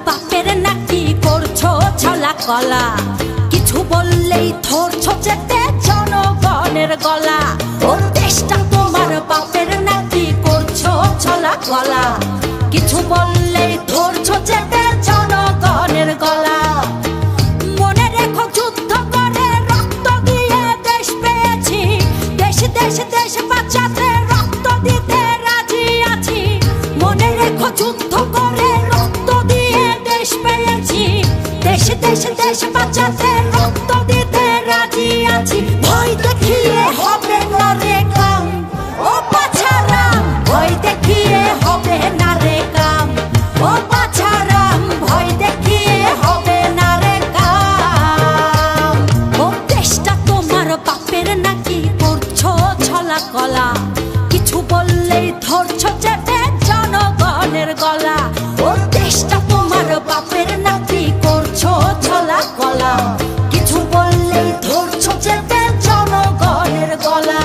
বাপের নাকি করছো ছলা কলা, কিছু বললেই ধরছো যেতে জনগণের গলা। ও দেশটা তোমার বাপের নাকি করছো ছলা কলা, কিছু বললেই ধরছো যেতে জনগণের গলা। মনে রেখো যুদ্ধ করে রক্ত দিয়ে দেশ পেয়েছি, দেশ দেশ দেশ বাঁচাতে রক্ত দিতে রাজি আছি। মনে রেখো যুদ্ধ করে রক্ত দিয়ে দেশ পেয়েছি, দেশ দেশ দেশ বাঁচাতে রক্ত দিতে রাজি আছি। ভয় দেখিয়ে হবে না রে কাম, ও বাছারাম ভয় দেখিয়ে হবে না রে কাম, ও বাছারাম ভয় দেখিয়ে হবে না রে কাম। ও দেশটা তোমার বাপের নাকি করছো ছলা কলা, কিছু বললেই ধরছো চেপে জনগণের গলা। ও দেশটা তোমার বাপের নাকি করছো ছলা কলা, কিছু বললেই ধরছো চেপে জনগণের গলা।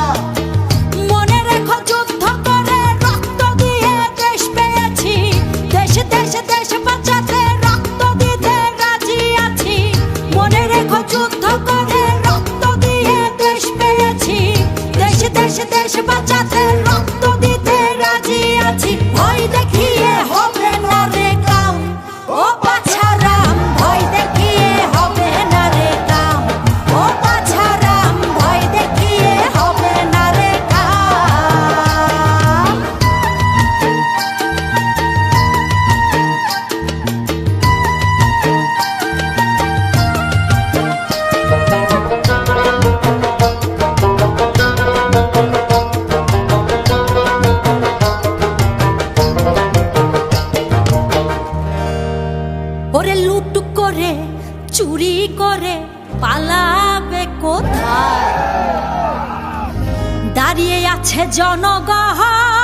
মনে রেখো যুদ্ধ করে রক্ত দিয়ে দেশ পেয়েছি, দেশ দেশ দেশ বাঁচাতে রক্ত দিতে রাজি আছি। মনে রেখো যুদ্ধ করে রক্ত দিয়ে দেশ পেয়েছি, দেশ দেশ দেশ বাঁচাতে রক্ত দিতে রাজি আছি। ভয় দেখিয়ে হবে না রে কাম, ও বাছারাম ভয় দেখিয়ে হবে না রে কাম, ও বাছারাম ভয় দেখিয়ে হবে না রে কাম। ওরে লুট করে চুরি করে পালাবে কোথায়, দাঁড়িয়ে আছে জনগণ